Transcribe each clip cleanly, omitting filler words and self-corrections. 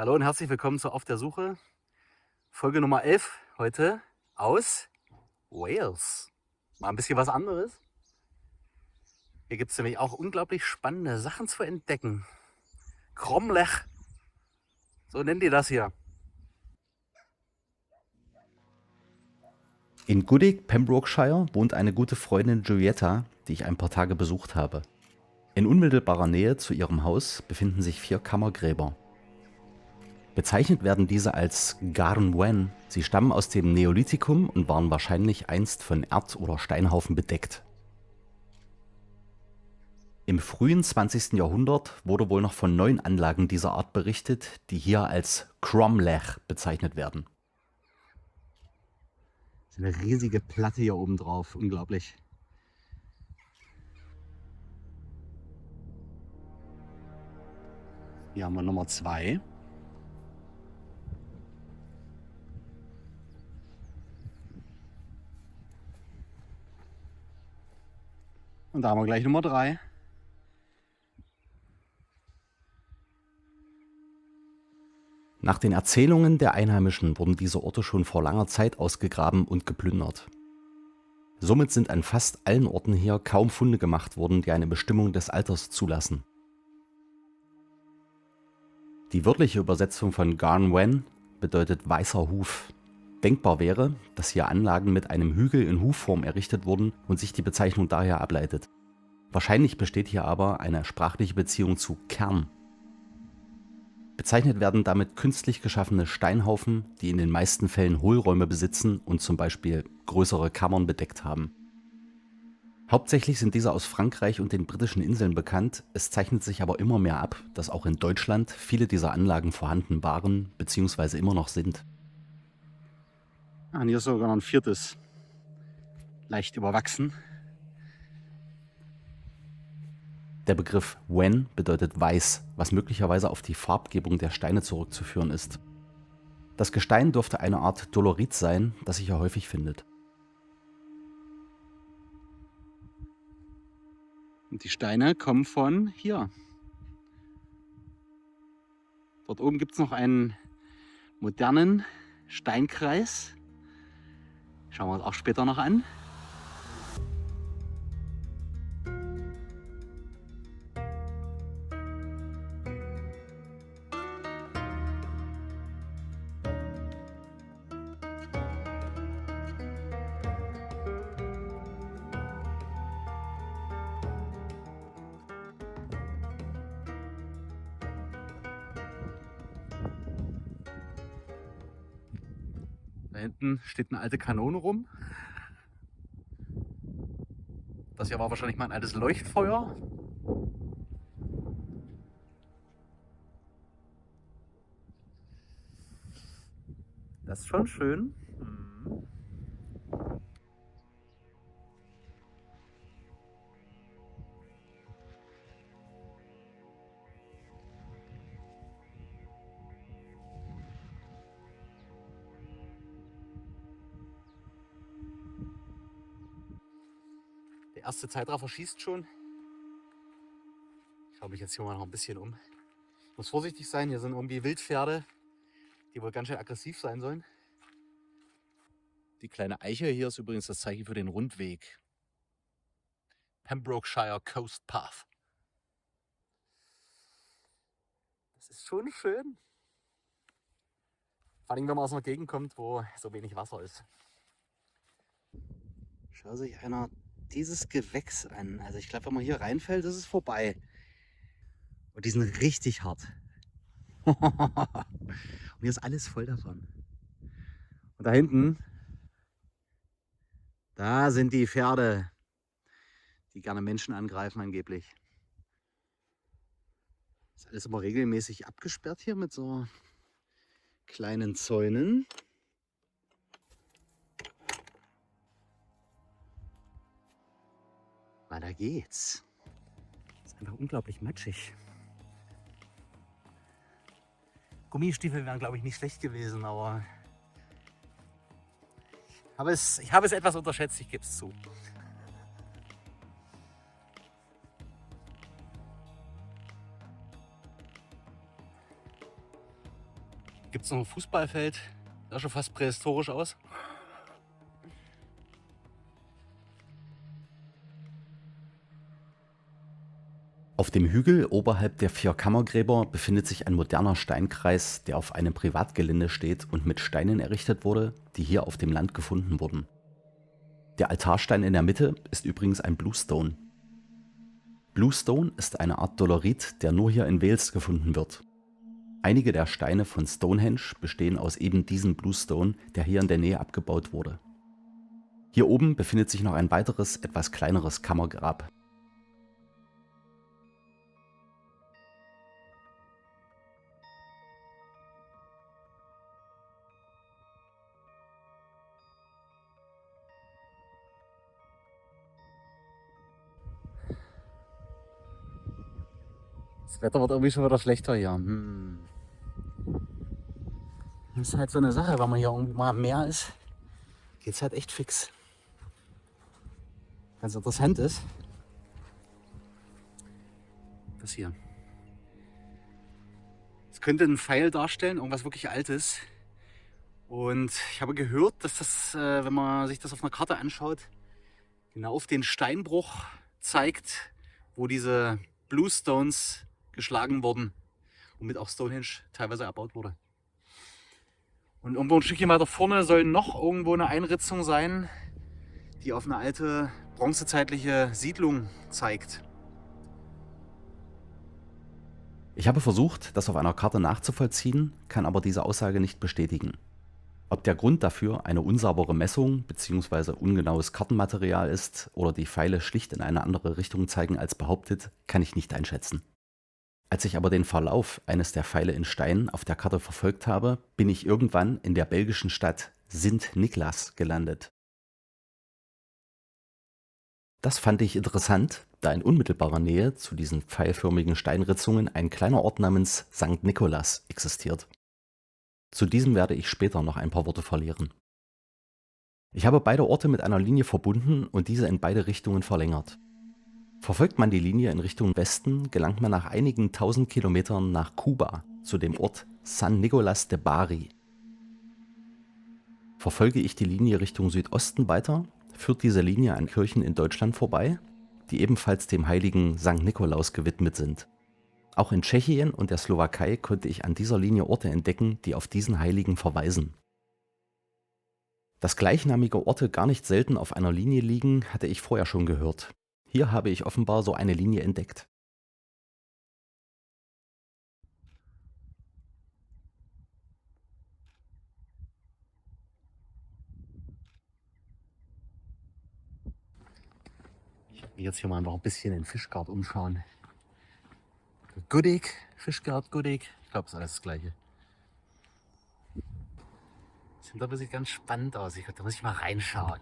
Hallo und herzlich willkommen zu Auf der Suche. Folge Nummer 11 heute aus Wales. Mal ein bisschen was anderes. Hier gibt es nämlich auch unglaublich spannende Sachen zu entdecken. Cromlech, so nennt ihr das hier. In Goodwick, Pembrokeshire, wohnt eine gute Freundin Giulietta, die ich ein paar Tage besucht habe. In unmittelbarer Nähe zu ihrem Haus befinden sich 4 Kammergräber. Bezeichnet werden diese als Garn Wen. Sie stammen aus dem Neolithikum und waren wahrscheinlich einst von Erd- oder Steinhaufen bedeckt. Im frühen 20. Jahrhundert wurde wohl noch von 9 Anlagen dieser Art berichtet, die hier als Cromlech bezeichnet werden. Das ist eine riesige Platte hier oben drauf, unglaublich. Hier haben wir Nummer 2. Und da haben wir gleich Nummer 3. Nach den Erzählungen der Einheimischen wurden diese Orte schon vor langer Zeit ausgegraben und geplündert. Somit sind an fast allen Orten hier kaum Funde gemacht worden, die eine Bestimmung des Alters zulassen. Die wörtliche Übersetzung von Garn Wen bedeutet weißer Huf. Denkbar wäre, dass hier Anlagen mit einem Hügel in Hufform errichtet wurden und sich die Bezeichnung daher ableitet. Wahrscheinlich besteht hier aber eine sprachliche Beziehung zu Kern. Bezeichnet werden damit künstlich geschaffene Steinhaufen, die in den meisten Fällen Hohlräume besitzen und zum Beispiel größere Kammern bedeckt haben. Hauptsächlich sind diese aus Frankreich und den britischen Inseln bekannt, es zeichnet sich aber immer mehr ab, dass auch in Deutschland viele dieser Anlagen vorhanden waren bzw. immer noch sind. Und hier ist sogar noch ein 4. Leicht überwachsen. Der Begriff Wen bedeutet weiß, was möglicherweise auf die Farbgebung der Steine zurückzuführen ist. Das Gestein dürfte eine Art Dolorit sein, das sich hier häufig findet. Und die Steine kommen von hier. Dort oben gibt es noch einen modernen Steinkreis. Schauen wir uns auch später noch an. Da hinten steht eine alte Kanone rum. Das hier war wahrscheinlich mal ein altes Leuchtfeuer. Das ist schon schön. Der erste Zeitraffer schießt schon. Ich schaue mich jetzt hier mal noch ein bisschen um. Ich muss vorsichtig sein, hier sind irgendwie Wildpferde, die wohl ganz schön aggressiv sein sollen. Die kleine Eiche hier ist übrigens das Zeichen für den Rundweg. Pembrokeshire Coast Path. Das ist schon schön. Vor allem, wenn man aus einer Gegend kommt, wo so wenig Wasser ist. Schau sich einer dieses Gewächs an. Also ich glaube, wenn man hier reinfällt, ist es vorbei. Und die sind richtig hart. Und hier ist alles voll davon. Und da hinten, da sind die Pferde, die gerne Menschen angreifen angeblich. Ist alles immer regelmäßig abgesperrt hier mit so kleinen Zäunen. Weiter geht's. Ist einfach unglaublich matschig. Gummistiefel wären, glaube ich, nicht schlecht gewesen, aber ich habe es etwas unterschätzt, ich gebe es zu. Gibt es noch ein Fußballfeld? Sah schon fast prähistorisch aus. Auf dem Hügel oberhalb der 4 Kammergräber befindet sich ein moderner Steinkreis, der auf einem Privatgelände steht und mit Steinen errichtet wurde, die hier auf dem Land gefunden wurden. Der Altarstein in der Mitte ist übrigens ein Bluestone. Bluestone ist eine Art Dolerit, der nur hier in Wales gefunden wird. Einige der Steine von Stonehenge bestehen aus eben diesem Bluestone, der hier in der Nähe abgebaut wurde. Hier oben befindet sich noch ein weiteres, etwas kleineres Kammergrab. Das Wetter wird irgendwie schon wieder schlechter hier. Das ist halt so eine Sache, wenn man hier irgendwie mal am Meer ist, geht's halt echt fix. Ganz interessant ist, das hier. Es könnte ein Pfeil darstellen, irgendwas wirklich Altes. Und ich habe gehört, dass das, wenn man sich das auf einer Karte anschaut, genau auf den Steinbruch zeigt, wo diese Bluestones geschlagen wurden, womit auch Stonehenge teilweise erbaut wurde. Und irgendwo ein Stückchen weiter vorne soll noch irgendwo eine Einritzung sein, die auf eine alte bronzezeitliche Siedlung zeigt. Ich habe versucht, das auf einer Karte nachzuvollziehen, kann aber diese Aussage nicht bestätigen. Ob der Grund dafür eine unsaubere Messung bzw. ungenaues Kartenmaterial ist oder die Pfeile schlicht in eine andere Richtung zeigen als behauptet, kann ich nicht einschätzen. Als ich aber den Verlauf eines der Pfeile in Stein auf der Karte verfolgt habe, bin ich irgendwann in der belgischen Stadt Sint-Niklaas gelandet. Das fand ich interessant, da in unmittelbarer Nähe zu diesen pfeilförmigen Steinritzungen ein kleiner Ort namens St. Nicholas existiert. Zu diesem werde ich später noch ein paar Worte verlieren. Ich habe beide Orte mit einer Linie verbunden und diese in beide Richtungen verlängert. Verfolgt man die Linie in Richtung Westen, gelangt man nach einigen 1000 Kilometern nach Cuba, zu dem Ort San Nicolás de Bari. Verfolge ich die Linie Richtung Südosten weiter, führt diese Linie an Kirchen in Deutschland vorbei, die ebenfalls dem heiligen Sankt Nikolaus gewidmet sind. Auch in Tschechien und der Slowakei konnte ich an dieser Linie Orte entdecken, die auf diesen Heiligen verweisen. Dass gleichnamige Orte gar nicht selten auf einer Linie liegen, hatte ich vorher schon gehört. Hier habe ich offenbar so eine Linie entdeckt. Ich werde mich jetzt hier mal einfach ein bisschen in Fischgart umschauen. Goodegg, Fischgart, Goodegg. Ich glaube, es ist alles das Gleiche. Das Hintergrund sieht ganz spannend aus. Da muss ich mal reinschauen.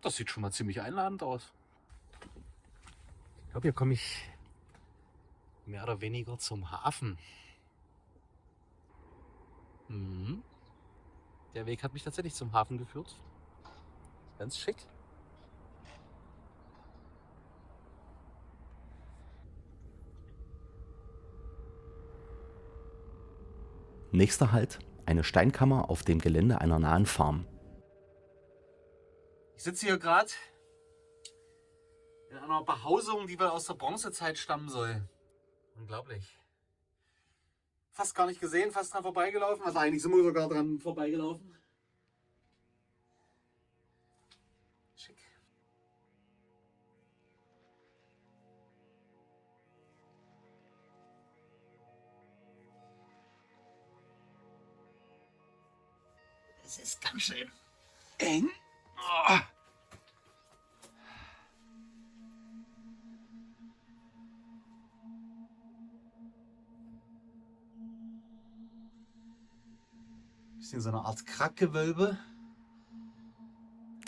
Das sieht schon mal ziemlich einladend aus. Ich glaube, hier komme ich mehr oder weniger zum Hafen. Der Weg hat mich tatsächlich zum Hafen geführt. Ganz schick. Nächster Halt, eine Steinkammer auf dem Gelände einer nahen Farm. Ich sitze hier gerade in einer Behausung, die wohl aus der Bronzezeit stammen soll. Unglaublich. Fast gar nicht gesehen, fast dran vorbeigelaufen. Also eigentlich sind wir sogar dran vorbeigelaufen. Schick. Es ist ganz schön eng. Oh. Bisschen so eine Art Kraggewölbe.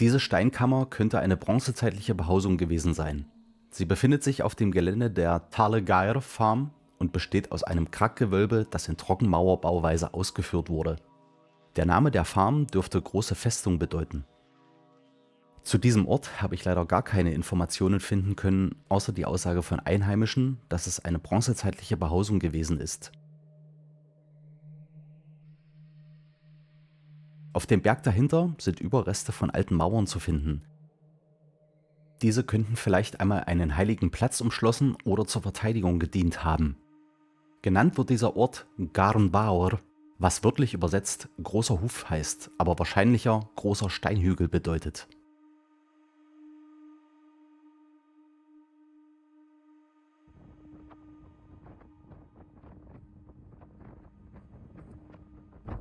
Diese Steinkammer könnte eine bronzezeitliche Behausung gewesen sein. Sie befindet sich auf dem Gelände der Talegaer Farm und besteht aus einem Kraggewölbe, das in Trockenmauerbauweise ausgeführt wurde. Der Name der Farm dürfte große Festung bedeuten. Zu diesem Ort habe ich leider gar keine Informationen finden können, außer die Aussage von Einheimischen, dass es eine bronzezeitliche Behausung gewesen ist. Auf dem Berg dahinter sind Überreste von alten Mauern zu finden. Diese könnten vielleicht einmal einen heiligen Platz umschlossen oder zur Verteidigung gedient haben. Genannt wird dieser Ort Garnbaur, was wörtlich übersetzt großer Huf heißt, aber wahrscheinlicher großer Steinhügel bedeutet.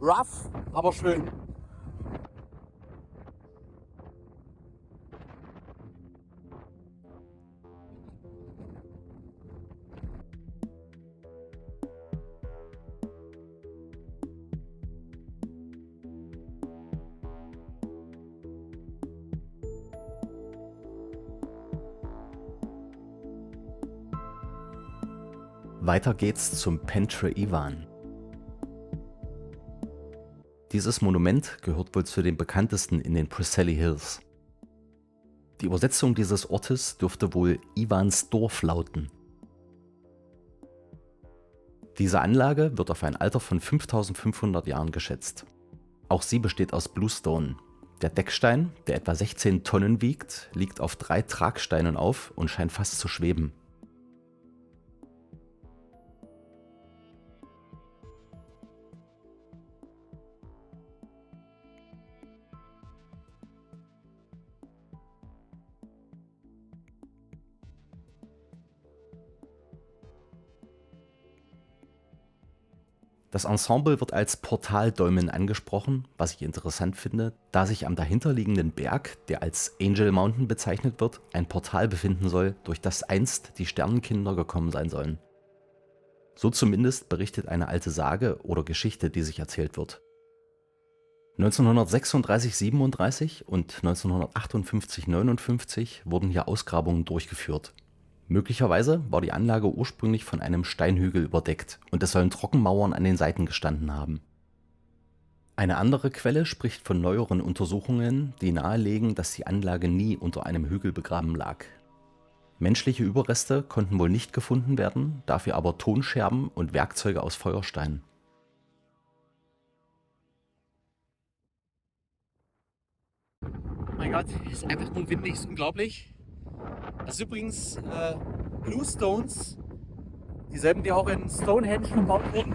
Rough, aber schön. Weiter geht's zum Pentre Ivan. Dieses Monument gehört wohl zu den bekanntesten in den Preseli Hills. Die Übersetzung dieses Ortes dürfte wohl Ivans Dorf lauten. Diese Anlage wird auf ein Alter von 5500 Jahren geschätzt. Auch sie besteht aus Bluestone. Der Deckstein, der etwa 16 Tonnen wiegt, liegt auf 3 Tragsteinen auf und scheint fast zu schweben. Das Ensemble wird als Portaldolmen angesprochen, was ich interessant finde, da sich am dahinterliegenden Berg, der als Angel Mountain bezeichnet wird, ein Portal befinden soll, durch das einst die Sternenkinder gekommen sein sollen. So zumindest berichtet eine alte Sage oder Geschichte, die sich erzählt wird. 1936/37 und 1958/59 wurden hier Ausgrabungen durchgeführt. Möglicherweise war die Anlage ursprünglich von einem Steinhügel überdeckt und es sollen Trockenmauern an den Seiten gestanden haben. Eine andere Quelle spricht von neueren Untersuchungen, die nahelegen, dass die Anlage nie unter einem Hügel begraben lag. Menschliche Überreste konnten wohl nicht gefunden werden, dafür aber Tonscherben und Werkzeuge aus Feuerstein. Oh mein Gott, ist einfach nur windig, ist unglaublich. Das ist übrigens Bluestones, dieselben, die auch in Stonehenge verbaut wurden.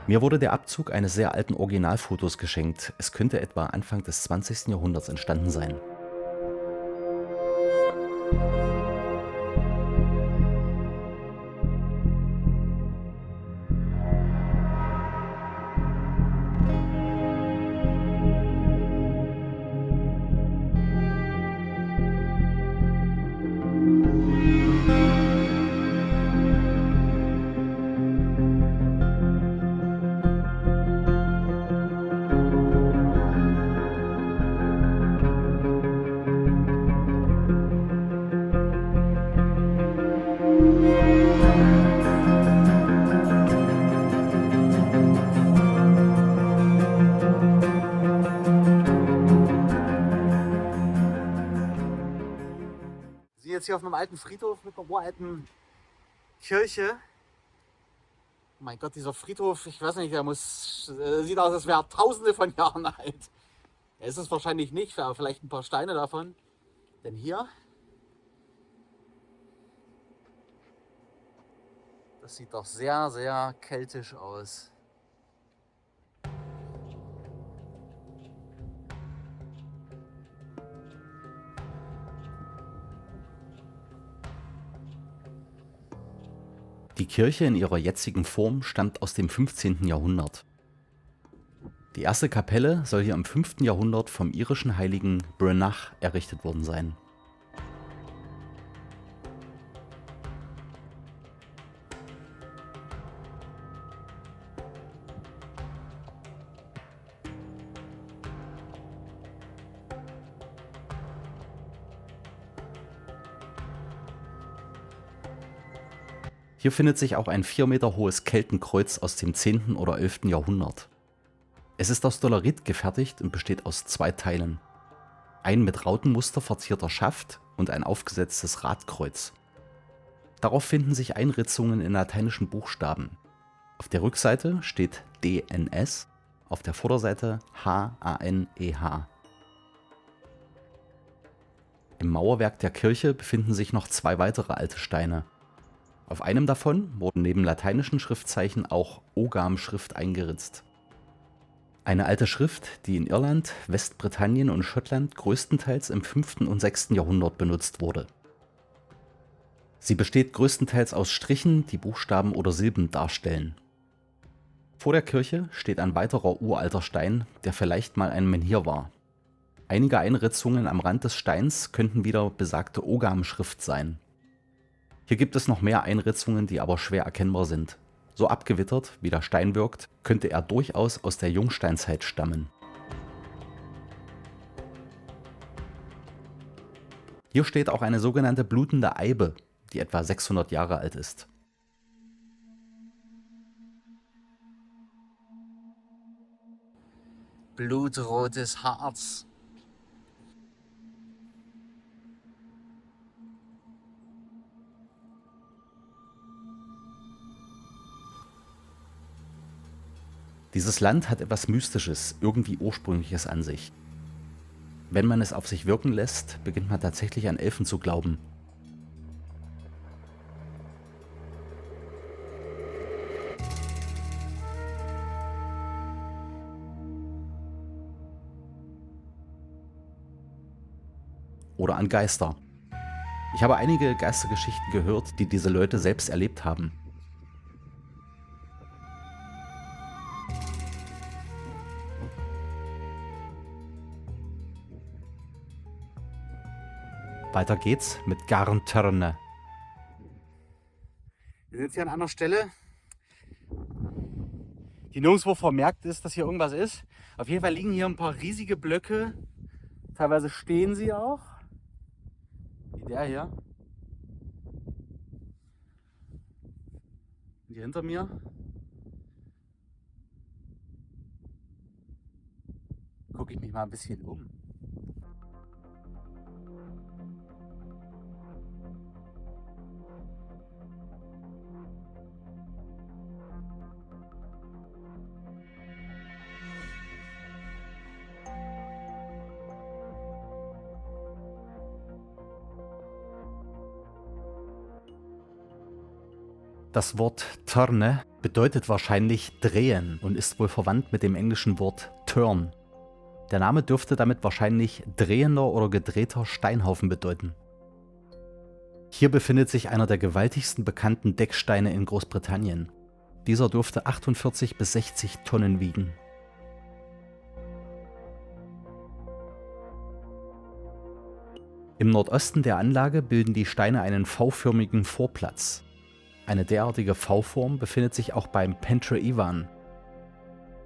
Mir wurde der Abzug eines sehr alten Originalfotos geschenkt. Es könnte etwa Anfang des 20. Jahrhunderts entstanden sein. Wir sind jetzt hier auf einem alten Friedhof mit einer uralten Kirche. Oh mein Gott, dieser Friedhof, ich weiß nicht, der sieht aus, als wäre er tausende von Jahren alt. Er ist es wahrscheinlich nicht, aber vielleicht ein paar Steine davon. Denn hier, das sieht doch sehr, sehr keltisch aus. Die Kirche in ihrer jetzigen Form stammt aus dem 15. Jahrhundert. Die erste Kapelle soll hier im 5. Jahrhundert vom irischen Heiligen Brynach errichtet worden sein. Hier findet sich auch ein 4 Meter hohes Keltenkreuz aus dem 10. oder 11. Jahrhundert. Es ist aus Dolerit gefertigt und besteht aus 2 Teilen. Ein mit Rautenmuster verzierter Schaft und ein aufgesetztes Radkreuz. Darauf finden sich Einritzungen in lateinischen Buchstaben. Auf der Rückseite steht DNS, auf der Vorderseite HANEH. Im Mauerwerk der Kirche befinden sich noch 2 weitere alte Steine. Auf einem davon wurden neben lateinischen Schriftzeichen auch Ogham-Schrift eingeritzt. Eine alte Schrift, die in Irland, Westbritannien und Schottland größtenteils im 5. und 6. Jahrhundert benutzt wurde. Sie besteht größtenteils aus Strichen, die Buchstaben oder Silben darstellen. Vor der Kirche steht ein weiterer uralter Stein, der vielleicht mal ein Menhir war. Einige Einritzungen am Rand des Steins könnten wieder besagte Ogham-Schrift sein. Hier gibt es noch mehr Einritzungen, die aber schwer erkennbar sind. So abgewittert, wie der Stein wirkt, könnte er durchaus aus der Jungsteinzeit stammen. Hier steht auch eine sogenannte blutende Eibe, die etwa 600 Jahre alt ist. Blutrotes Harz. Dieses Land hat etwas Mystisches, irgendwie Ursprüngliches an sich. Wenn man es auf sich wirken lässt, beginnt man tatsächlich an Elfen zu glauben. Oder an Geister. Ich habe einige Geistergeschichten gehört, die diese Leute selbst erlebt haben. Weiter geht's mit Garntörne. Wir sind jetzt hier an einer Stelle, die nirgendwo vermerkt ist, dass hier irgendwas ist. Auf jeden Fall liegen hier ein paar riesige Blöcke. Teilweise stehen sie auch. Wie der hier. Und hier hinter mir. Gucke ich mich mal ein bisschen um. Das Wort Törne bedeutet wahrscheinlich drehen und ist wohl verwandt mit dem englischen Wort turn. Der Name dürfte damit wahrscheinlich drehender oder gedrehter Steinhaufen bedeuten. Hier befindet sich einer der gewaltigsten bekannten Decksteine in Großbritannien. Dieser dürfte 48 bis 60 Tonnen wiegen. Im Nordosten der Anlage bilden die Steine einen V-förmigen Vorplatz. Eine derartige V-Form befindet sich auch beim Pentre Ivan.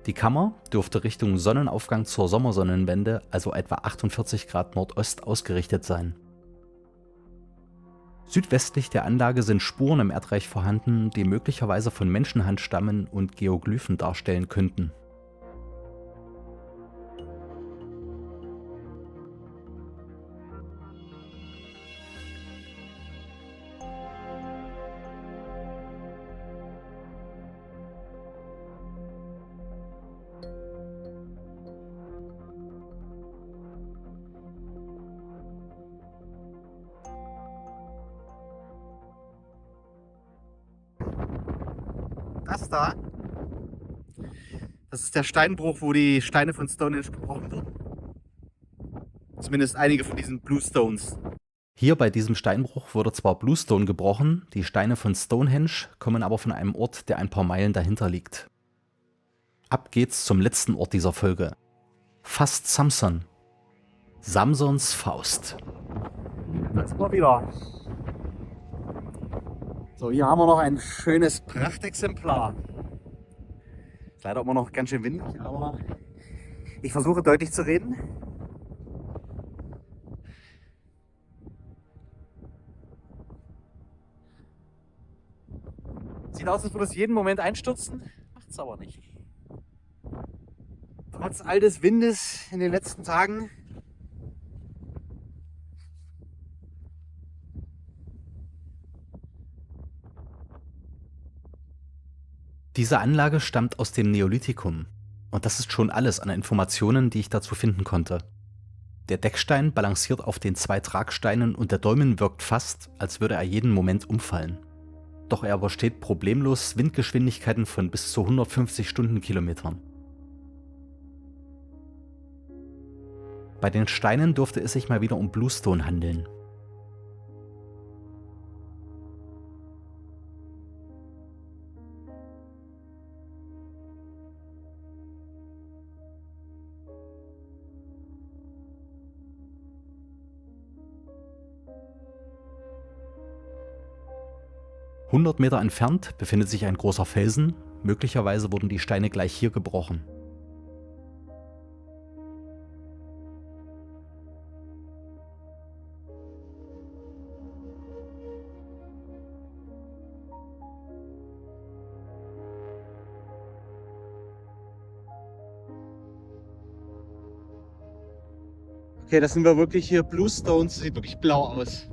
Die Kammer dürfte Richtung Sonnenaufgang zur Sommersonnenwende, also etwa 48 Grad Nordost, ausgerichtet sein. Südwestlich der Anlage sind Spuren im Erdreich vorhanden, die möglicherweise von Menschenhand stammen und Geoglyphen darstellen könnten. Das da, das ist der Steinbruch, wo die Steine von Stonehenge gebrochen wurden. Zumindest einige von diesen Bluestones. Hier bei diesem Steinbruch wurde zwar Bluestone gebrochen, die Steine von Stonehenge kommen aber von einem Ort, der ein paar Meilen dahinter liegt. Ab geht's zum letzten Ort dieser Folge. Fast Samson. Samsons Faust. Da sind wir wieder. So, hier haben wir noch ein schönes Prachtexemplar. Ist leider immer noch ganz schön windig, aber ich versuche deutlich zu reden. Sieht aus, als würde es jeden Moment einstürzen, macht es aber nicht. Trotz all des Windes in den letzten Tagen. Diese Anlage stammt aus dem Neolithikum. Und das ist schon alles an Informationen, die ich dazu finden konnte. Der Deckstein balanciert auf den 2 Tragsteinen und der Dolmen wirkt fast, als würde er jeden Moment umfallen. Doch er übersteht problemlos Windgeschwindigkeiten von bis zu 150 Stundenkilometern. Bei den Steinen durfte es sich mal wieder um Bluestone handeln. ...100 Meter entfernt befindet sich ein großer Felsen. Möglicherweise wurden die Steine gleich hier gebrochen. Okay, das sind wir wirklich hier. Bluestone, sieht wirklich blau aus.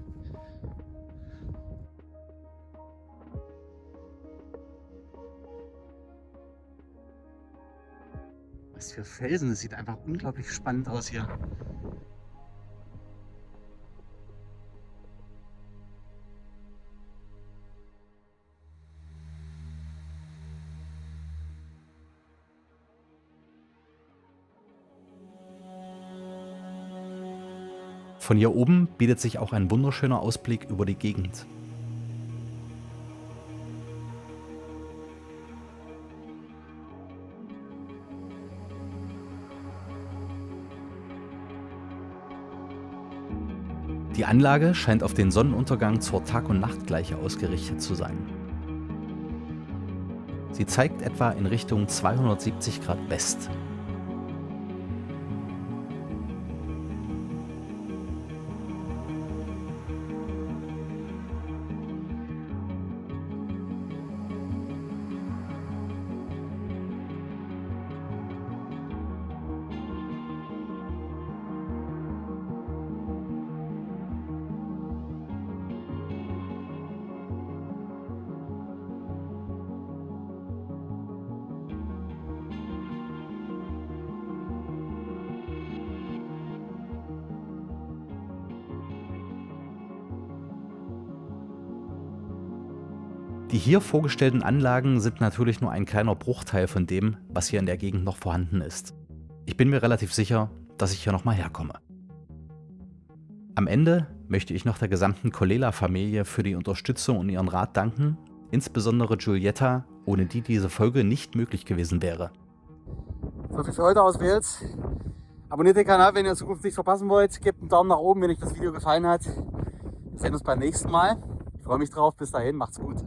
Was für Felsen, das sieht einfach unglaublich spannend aus hier. Von hier oben bietet sich auch ein wunderschöner Ausblick über die Gegend. Die Anlage scheint auf den Sonnenuntergang zur Tag- und Nachtgleiche ausgerichtet zu sein. Sie zeigt etwa in Richtung 270 Grad West. Die hier vorgestellten Anlagen sind natürlich nur ein kleiner Bruchteil von dem, was hier in der Gegend noch vorhanden ist. Ich bin mir relativ sicher, dass ich hier nochmal herkomme. Am Ende möchte ich noch der gesamten Collela-Familie für die Unterstützung und ihren Rat danken, insbesondere Giulietta, ohne die diese Folge nicht möglich gewesen wäre. So viel für heute aus Wales. Abonniert den Kanal, wenn ihr in Zukunft nichts verpassen wollt. Gebt einen Daumen nach oben, wenn euch das Video gefallen hat. Wir sehen uns beim nächsten Mal. Ich freue mich drauf. Bis dahin, macht's gut.